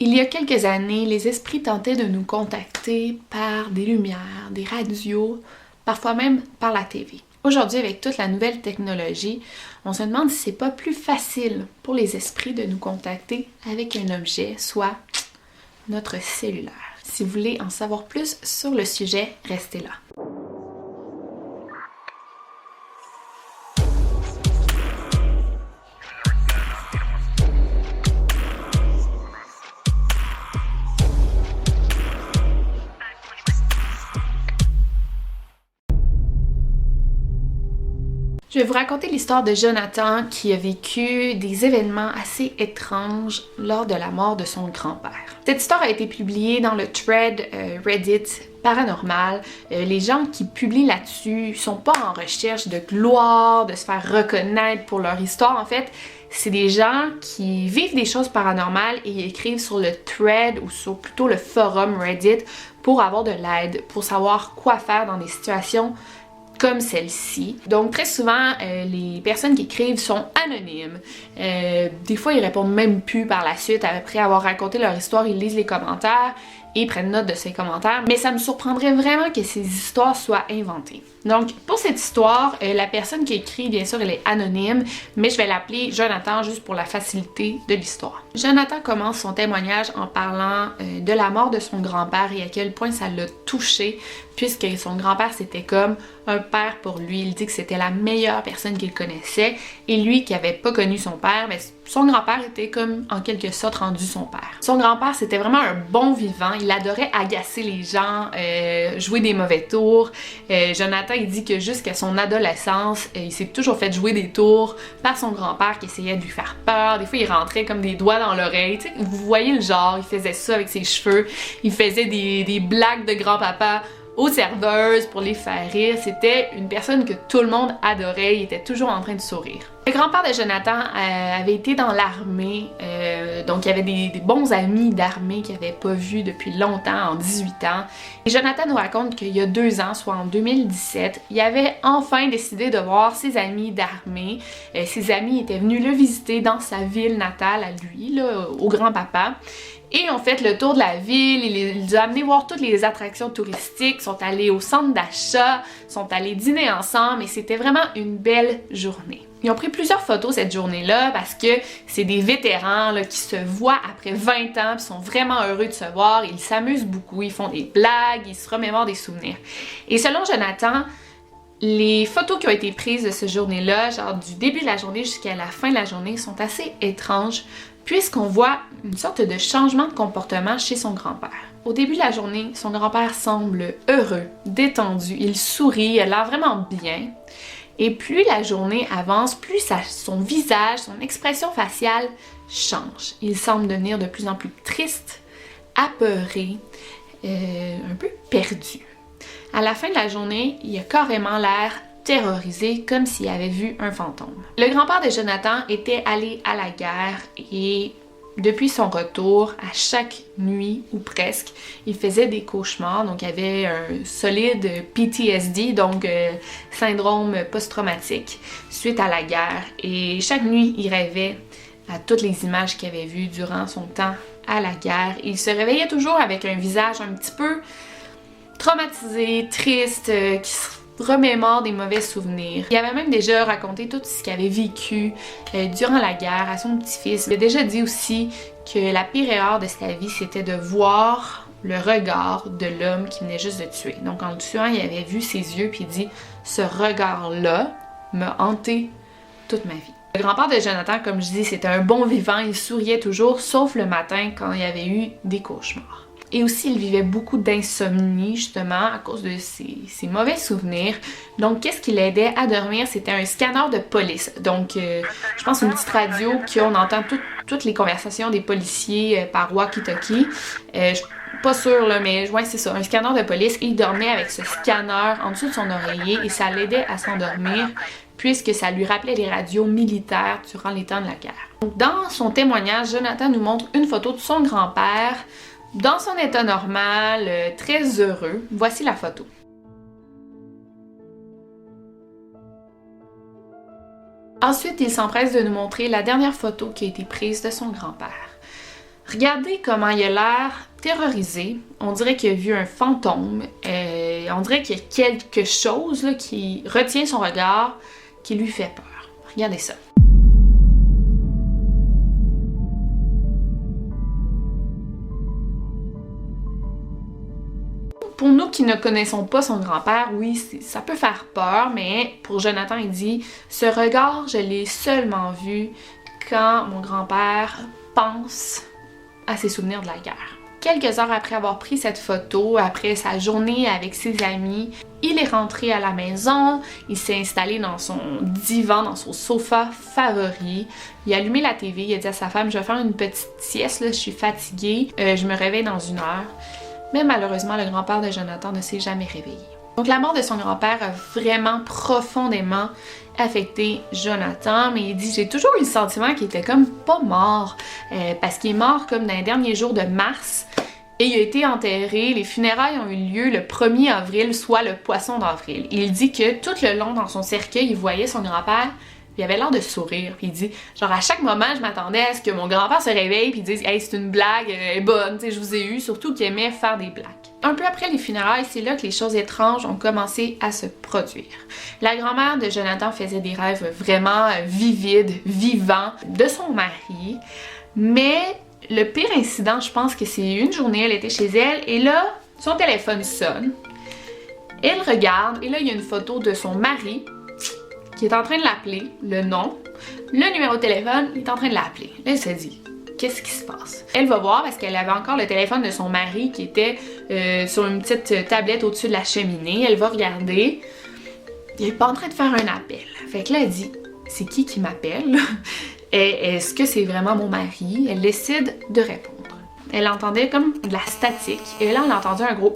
Il y a quelques années, les esprits tentaient de nous contacter par des lumières, des radios, parfois même par la TV. Aujourd'hui, avec toute la nouvelle technologie, on se demande si c'est pas plus facile pour les esprits de nous contacter avec un objet, soit notre cellulaire. Si vous voulez en savoir plus sur le sujet, restez là. Je vais vous raconter l'histoire de Jonathan qui a vécu des événements assez étranges lors de la mort de son grand-père. Cette histoire a été publiée dans le thread Reddit paranormal. Les gens qui publient là-dessus sont pas en recherche de gloire, de se faire reconnaître pour leur histoire. En fait, c'est des gens qui vivent des choses paranormales et écrivent sur le thread ou sur plutôt le forum Reddit pour avoir de l'aide, pour savoir quoi faire dans des situations comme celle-ci. Donc très souvent, les personnes qui écrivent sont anonymes. Des fois, ils répondent même plus par la suite. Après avoir raconté leur histoire, ils lisent les commentaires et prennent note de ces commentaires. Mais ça me surprendrait vraiment que ces histoires soient inventées. Donc, pour cette histoire, la personne qui écrit, bien sûr, elle est anonyme, mais je vais l'appeler Jonathan juste pour la facilité de l'histoire. Jonathan commence son témoignage en parlant de la mort de son grand-père et à quel point ça l'a touché, puisque son grand-père, c'était comme un père pour lui. Il dit que c'était la meilleure personne qu'il connaissait, et lui, qui avait pas connu son père, mais son grand-père était comme, en quelque sorte, rendu son père. Son grand-père, c'était vraiment un bon vivant. Il adorait agacer les gens, jouer des mauvais tours. Jonathan, il dit que jusqu'à son adolescence, il s'est toujours fait jouer des tours par son grand-père qui essayait de lui faire peur. Des fois, il rentrait comme des doigts dans l'oreille. Tu sais, vous voyez le genre, il faisait ça avec ses cheveux. Il faisait des blagues de grand-papa aux serveuses pour les faire rire. C'était une personne que tout le monde adorait. Il était toujours en train de sourire. Le grand-père de Jonathan avait été dans l'armée, donc il y avait des bons amis d'armée qu'il n'avait pas vus depuis longtemps, en 18 ans. Et Jonathan nous raconte qu'il y a 2 ans, soit en 2017, il avait enfin décidé de voir ses amis d'armée. Ses amis étaient venus le visiter dans sa ville natale à lui, là, au grand-papa. Et ont fait le tour de la ville, ils les ont amenés voir toutes les attractions touristiques, sont allés au centre d'achat, sont allés dîner ensemble et c'était vraiment une belle journée. Ils ont pris plusieurs photos cette journée-là parce que c'est des vétérans là, qui se voient après 20 ans et sont vraiment heureux de se voir, ils s'amusent beaucoup, ils font des blagues, ils se remémorent des souvenirs. Et selon Jonathan, les photos qui ont été prises de cette journée-là, genre du début de la journée jusqu'à la fin de la journée, sont assez étranges puisqu'on voit une sorte de changement de comportement chez son grand-père. Au début de la journée, son grand-père semble heureux, détendu, il sourit, il a l'air vraiment bien. Et plus la journée avance, plus son visage, son expression faciale change. Il semble devenir de plus en plus triste, apeuré, un peu perdu. À la fin de la journée, il a carrément l'air terrorisé, comme s'il avait vu un fantôme. Le grand-père de Jonathan était allé à la guerre et depuis son retour, à chaque nuit ou presque, il faisait des cauchemars. Donc il avait un solide PTSD, donc syndrome post-traumatique, suite à la guerre. Et chaque nuit, il rêvait à toutes les images qu'il avait vues durant son temps à la guerre. Il se réveillait toujours avec un visage un petit peu traumatisé, triste, qui se remémore des mauvais souvenirs. Il avait même déjà raconté tout ce qu'il avait vécu durant la guerre à son petit-fils. Il a déjà dit aussi que la pire erreur de sa vie, c'était de voir le regard de l'homme qui venait juste de tuer. Donc en le tuant, il avait vu ses yeux puis il dit « Ce regard-là m'a hanté toute ma vie ». Le grand-père de Jonathan, comme je dis, c'était un bon vivant, il souriait toujours, sauf le matin quand il avait eu des cauchemars. Et aussi, il vivait beaucoup d'insomnie, justement, à cause de ses mauvais souvenirs. Donc, qu'est-ce qui l'aidait à dormir? C'était un scanner de police. Donc, je pense une petite radio qu'on entend toutes les conversations des policiers par walkie-talkie. Je suis pas sûre, là, mais ouais, c'est ça, un scanner de police. Et il dormait avec ce scanner en dessous de son oreiller et ça l'aidait à s'endormir puisque ça lui rappelait les radios militaires durant les temps de la guerre. Donc, dans son témoignage, Jonathan nous montre une photo de son grand-père dans son état normal, très heureux. Voici la photo. Ensuite, il s'empresse de nous montrer la dernière photo qui a été prise de son grand-père. Regardez comment il a l'air terrorisé. On dirait qu'il a vu un fantôme. On dirait qu'il y a quelque chose là, qui retient son regard, qui lui fait peur. Regardez ça. Pour nous qui ne connaissons pas son grand-père, oui, ça peut faire peur, mais pour Jonathan, il dit « Ce regard, je l'ai seulement vu quand mon grand-père pense à ses souvenirs de la guerre. » Quelques heures après avoir pris cette photo, après sa journée avec ses amis, il est rentré à la maison, il s'est installé dans son divan, dans son sofa favori. Il a allumé la TV, il a dit à sa femme « Je vais faire une petite sieste, là, je suis fatiguée, je me réveille dans 1 heure. » Mais malheureusement, le grand-père de Jonathan ne s'est jamais réveillé. Donc la mort de son grand-père a vraiment profondément affecté Jonathan, mais il dit « J'ai toujours eu le sentiment qu'il était comme pas mort, parce qu'il est mort comme dans les derniers jours de mars, et il a été enterré, les funérailles ont eu lieu le 1er avril, soit le poisson d'avril. » Il dit que tout le long dans son cercueil, il voyait son grand-père, il avait l'air de sourire, puis il dit, genre à chaque moment, je m'attendais à ce que mon grand-père se réveille puis dise « Hey, c'est une blague, elle est bonne, tu sais, je vous ai eu », surtout qu'il aimait faire des blagues. Un peu après les funérailles, c'est là que les choses étranges ont commencé à se produire. La grand-mère de Jonathan faisait des rêves vraiment vivides, vivants de son mari, mais le pire incident, je pense que c'est une journée, elle était chez elle, et là, son téléphone sonne, elle regarde, et là, il y a une photo de son mari, qui est en train de l'appeler, le nom, le numéro de téléphone, il est en train de l'appeler. Là, elle se dit, qu'est-ce qui se passe? Elle va voir parce qu'elle avait encore le téléphone de son mari qui était sur une petite tablette au-dessus de la cheminée. Elle va regarder, il est pas en train de faire un appel. Fait que là, elle dit, c'est qui m'appelle? Est-ce que c'est vraiment mon mari? Elle décide de répondre. Elle entendait comme de la statique, et là, elle a entendu un gros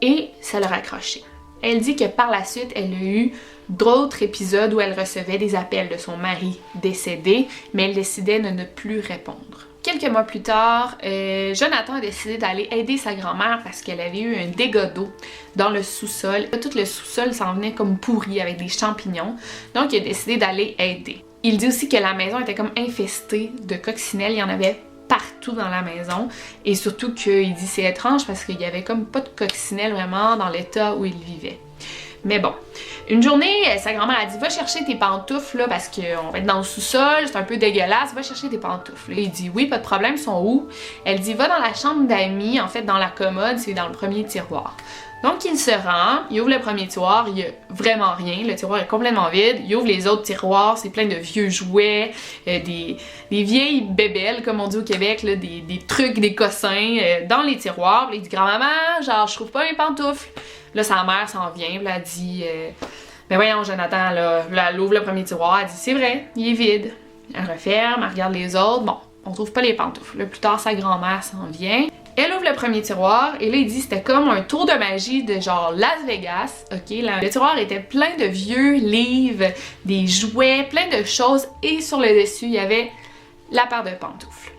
et ça l'a raccroché. Elle dit que par la suite, elle a eu d'autres épisodes où elle recevait des appels de son mari décédé, mais elle décidait de ne plus répondre. Quelques mois plus tard, Jonathan a décidé d'aller aider sa grand-mère parce qu'elle avait eu un dégât d'eau dans le sous-sol. Tout le sous-sol s'en venait comme pourri avec des champignons, donc il a décidé d'aller aider. Il dit aussi que la maison était comme infestée de coccinelles, il y en avait partout dans la maison, et surtout qu'il dit c'est étrange parce qu'il y avait comme pas de coccinelle vraiment dans l'état où il vivait. Mais bon, une journée, sa grand-mère a dit « Va chercher tes pantoufles là, parce qu'on va être dans le sous-sol, c'est un peu dégueulasse, va chercher tes pantoufles. » Il dit « Oui, pas de problème, ils sont où? » Elle dit « Va dans la chambre d'amis, en fait dans la commode, c'est dans le premier tiroir. » Donc il se rend, il ouvre le premier tiroir, il y a vraiment rien, le tiroir est complètement vide, il ouvre les autres tiroirs, c'est plein de vieux jouets, des vieilles bébelles comme on dit au Québec, là, des trucs, des cossins dans les tiroirs. Puis il dit « Grand-maman, genre je trouve pas mes pantoufles. » Là sa mère s'en vient, puis elle dit « Ben voyons Jonathan, là, elle ouvre le premier tiroir, elle dit « C'est vrai, il est vide. » Elle referme, elle regarde les autres, bon, on trouve pas les pantoufles. Là, plus tard sa grand-mère s'en vient. Elle ouvre le premier tiroir et là il dit c'était comme un tour de magie de genre Las Vegas, ok? Le tiroir était plein de vieux livres, des jouets, plein de choses et sur le dessus il y avait la paire de pantoufles.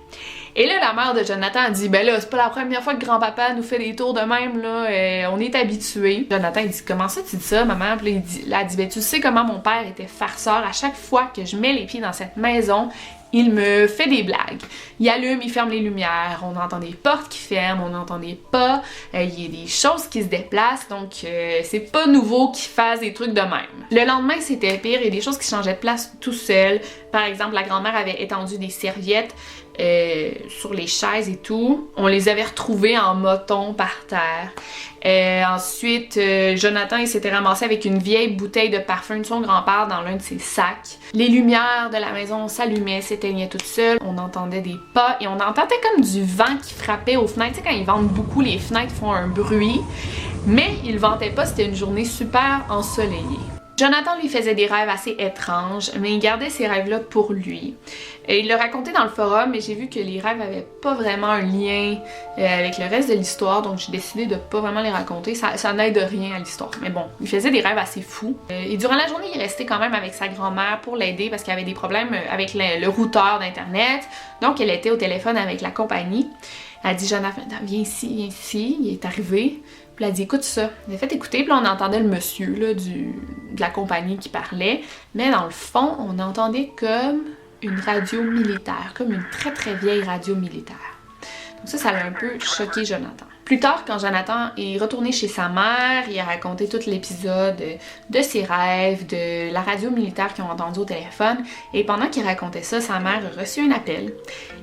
Et là la mère de Jonathan a dit ben là c'est pas la première fois que grand-papa nous fait des tours de même là, on est habitués. Jonathan il dit comment ça tu dis ça maman? Puis là, elle dit ben tu sais comment mon père était farceur, à chaque fois que je mets les pieds dans cette maison, il me fait des blagues. Il allume, il ferme les lumières, on entend des portes qui ferment, on entend des pas, il y a des choses qui se déplacent, donc c'est pas nouveau qu'il fasse des trucs de même. Le lendemain, c'était pire, il y a des choses qui changeaient de place tout seul. Par exemple, la grand-mère avait étendu des serviettes sur les chaises et tout. On les avait retrouvées en moton par terre. Ensuite, Jonathan il s'était ramassé avec une vieille bouteille de parfum de son grand-père dans l'un de ses sacs. Les lumières de la maison s'allumaient, s'éteignaient toutes seules. On entendait des pas et on entendait comme du vent qui frappait aux fenêtres. Tu sais, quand ils ventent beaucoup, les fenêtres font un bruit. Mais il ventait pas, c'était une journée super ensoleillée. Jonathan lui faisait des rêves assez étranges, mais il gardait ces rêves-là pour lui. Il l'a raconté dans le forum, mais j'ai vu que les rêves n'avaient pas vraiment un lien avec le reste de l'histoire, donc j'ai décidé de pas vraiment les raconter. Ça n'aide rien à l'histoire. Mais bon, il faisait des rêves assez fous. Et durant la journée, il restait quand même avec sa grand-mère pour l'aider parce qu'il avait des problèmes avec le routeur d'Internet. Donc, elle était au téléphone avec la compagnie. Elle a dit « Jonathan, viens ici, il est arrivé. » Puis elle a dit écoute ça. Elle a fait écouter, puis là, on entendait le monsieur là, de la compagnie qui parlait. Mais dans le fond, on entendait comme une radio militaire, comme une très très vieille radio militaire. Donc ça l'a un peu choqué Jonathan. Plus tard, quand Jonathan est retourné chez sa mère, il a raconté tout l'épisode de ses rêves, de la radio militaire qu'ils ont entendu au téléphone. Et pendant qu'il racontait ça, sa mère a reçu un appel.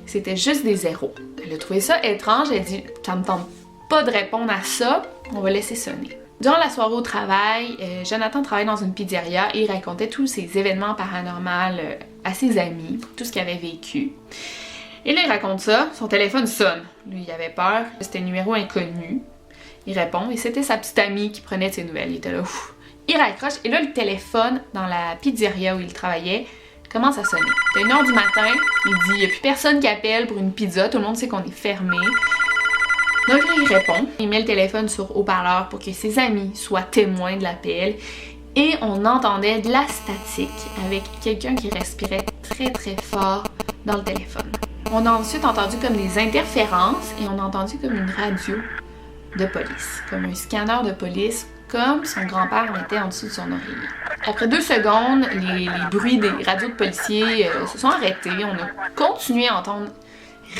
C'était juste des zéros. Elle a trouvé ça étrange. Elle a dit « Ça me tente pas de répondre à ça, on va laisser sonner ». Durant la soirée au travail, Jonathan travaillait dans une pizzeria et il racontait tous ses événements paranormaux à ses amis, tout ce qu'il avait vécu. Et là, il raconte ça, son téléphone sonne. Lui, il avait peur, c'était un numéro inconnu. Il répond et c'était sa petite amie qui prenait de ses nouvelles. Il était là, ouf. Il raccroche et là, le téléphone dans la pizzeria où il travaillait commence à sonner. C'était 1h du matin, il dit, il n'y a plus personne qui appelle pour une pizza, tout le monde sait qu'on est fermé. Donc là, il répond, il met le téléphone sur haut-parleur pour que ses amis soient témoins de l'appel. Et on entendait de la statique avec quelqu'un qui respirait très très fort dans le téléphone. On a ensuite entendu comme des interférences et on a entendu comme une radio de police, comme un scanner de police, comme son grand-père mettait en dessous de son oreiller. Après 2 secondes, les bruits des radios de policiers se sont arrêtés. On a continué à entendre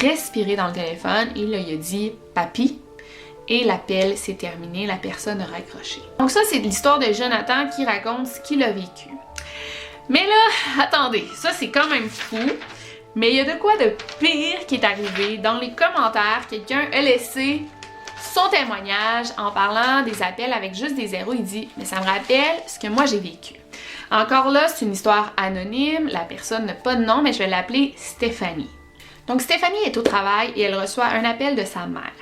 respirer dans le téléphone et là, il a dit « Papi ». Et l'appel s'est terminé, la personne a raccroché. Donc ça, c'est l'histoire de Jonathan qui raconte ce qu'il a vécu. Mais là, attendez, ça c'est quand même fou. Mais il y a de quoi de pire qui est arrivé. Dans les commentaires, quelqu'un a laissé son témoignage en parlant des appels avec juste des zéros. Il dit « Mais ça me rappelle ce que moi j'ai vécu ». Encore là, c'est une histoire anonyme. La personne n'a pas de nom, mais je vais l'appeler Stéphanie. Donc Stéphanie est au travail et elle reçoit un appel de sa mère.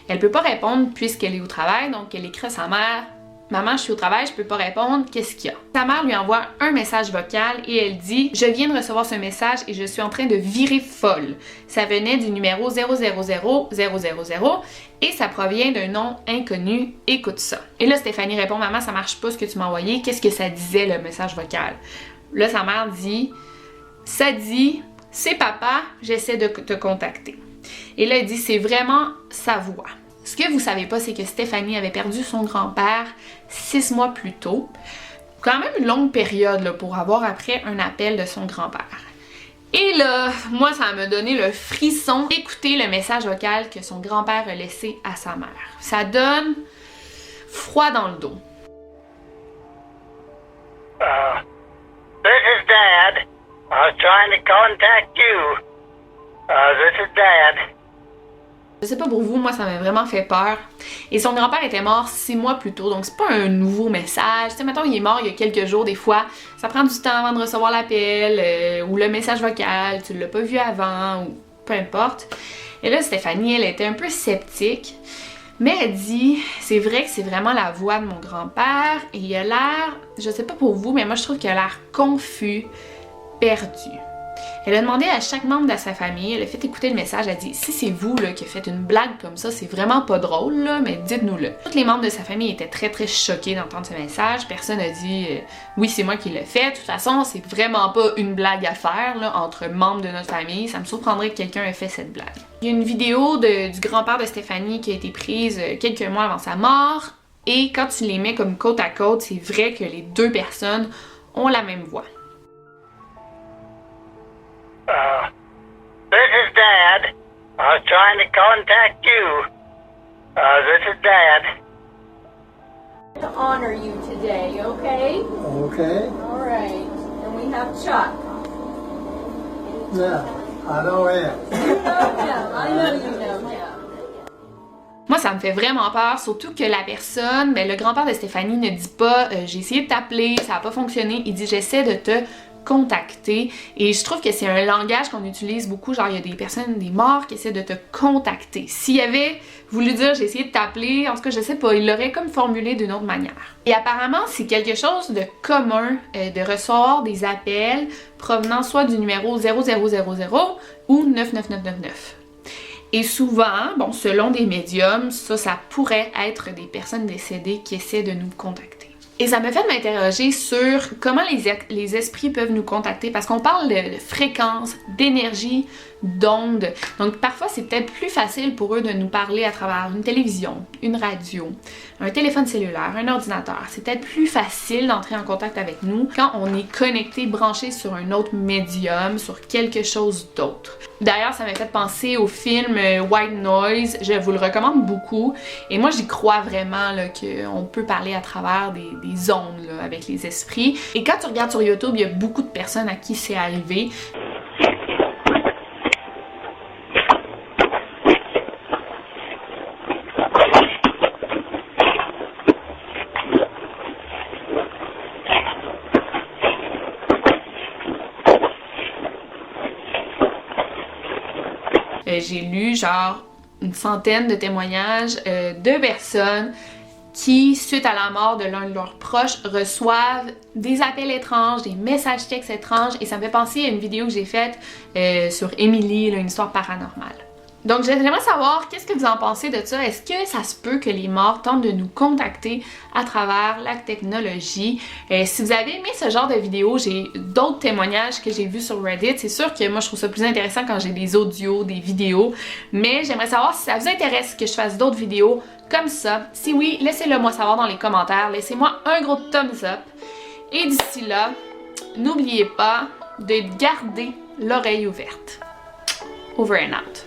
Elle peut pas répondre puisqu'elle est au travail, donc elle écrit à sa mère « Maman, je suis au travail, je peux pas répondre, qu'est-ce qu'il y a? » Sa mère lui envoie un message vocal et elle dit « Je viens de recevoir ce message et je suis en train de virer folle. Ça venait du numéro 000000 et ça provient d'un nom inconnu, écoute ça. » Et là, Stéphanie répond « Maman, ça marche pas ce que tu m'as envoyé, qu'est-ce que ça disait le message vocal? » Là, sa mère dit « Ça dit, c'est papa, j'essaie de te contacter. » Et là, elle dit « C'est vraiment sa voix. » Ce que vous savez pas, c'est que Stéphanie avait perdu son grand-père 6 mois plus tôt. Quand même une longue période là, pour avoir après un appel de son grand-père. Et là, moi, ça m'a donné le frisson d'écouter le message vocal que son grand-père a laissé à sa mère. Ça donne froid dans le dos. This is Dad. I was trying to contact you. This is Dad. Je sais pas pour vous, moi ça m'a vraiment fait peur. Et son grand-père était mort 6 mois plus tôt, donc c'est pas un nouveau message. Tu sais, mettons, il est mort il y a quelques jours, des fois, ça prend du temps avant de recevoir l'appel, ou le message vocal, tu l'as pas vu avant, ou peu importe. Et là, Stéphanie, elle était un peu sceptique, mais elle dit, c'est vrai que c'est vraiment la voix de mon grand-père, et il a l'air, je sais pas pour vous, mais moi je trouve qu'il a l'air confus, perdu. Elle a demandé à chaque membre de sa famille, elle a fait écouter le message, elle a dit « Si c'est vous là, qui faites une blague comme ça, c'est vraiment pas drôle, là, mais dites-nous-le. » Tous les membres de sa famille étaient très très choqués d'entendre ce message. Personne n'a dit « Oui, c'est moi qui l'ai fait. » De toute façon, c'est vraiment pas une blague à faire là, entre membres de notre famille. Ça me surprendrait que quelqu'un ait fait cette blague. Il y a une vidéo du grand-père de Stéphanie qui a été prise quelques mois avant sa mort. Et quand tu les mets comme côte à côte, c'est vrai que les 2 personnes ont la même voix. This is Dad. I was trying to contact you. This is Dad. To honor you today, okay? Okay. All right. And we have Chuck. Yeah, I know him. You know him. I know you know him. Moi, ça me fait vraiment peur, surtout que la personne, le grand-père de Stéphanie ne dit pas « J'ai essayé de t'appeler, ça n'a pas fonctionné », il dit « J'essaie de te contacter ». Et je trouve que c'est un langage qu'on utilise beaucoup, genre il y a des personnes, des morts qui essaient de te contacter. S'il avait voulu dire « J'ai essayé de t'appeler », en tout cas, je sais pas, il l'aurait comme formulé d'une autre manière. Et apparemment, c'est quelque chose de commun de recevoir des appels provenant soit du numéro 0000 ou 99999. Et souvent, bon, selon des médiums, ça pourrait être des personnes décédées qui essaient de nous contacter. Et ça me fait m'interroger sur comment les esprits peuvent nous contacter, parce qu'on parle de fréquence, d'énergie, d'ondes. Donc parfois c'est peut-être plus facile pour eux de nous parler à travers une télévision, une radio, un téléphone cellulaire, un ordinateur. C'est peut-être plus facile d'entrer en contact avec nous quand on est connecté, branché sur un autre médium, sur quelque chose d'autre. D'ailleurs, ça m'a fait penser au film White Noise, je vous le recommande beaucoup. Et moi, j'y crois vraiment qu'on peut parler à travers des ondes là, avec les esprits. Et quand tu regardes sur YouTube, il y a beaucoup de personnes à qui c'est arrivé. J'ai lu genre une centaine de témoignages de personnes qui, suite à la mort de l'un de leurs proches, reçoivent des appels étranges, des messages textes étranges, et ça me fait penser à une vidéo que j'ai faite sur Emily, là, une histoire paranormale. Donc j'aimerais savoir qu'est-ce que vous en pensez de ça. Est-ce que ça se peut que les morts tentent de nous contacter à travers la technologie? Si vous avez aimé ce genre de vidéo, j'ai d'autres témoignages que j'ai vus sur Reddit. C'est sûr que moi je trouve ça plus intéressant quand j'ai des audios, des vidéos, mais j'aimerais savoir si ça vous intéresse que je fasse d'autres vidéos comme ça. Si oui, laissez-le moi savoir dans les commentaires. Laissez-moi un gros thumbs up. Et d'ici là, n'oubliez pas de garder l'oreille ouverte. Over and out.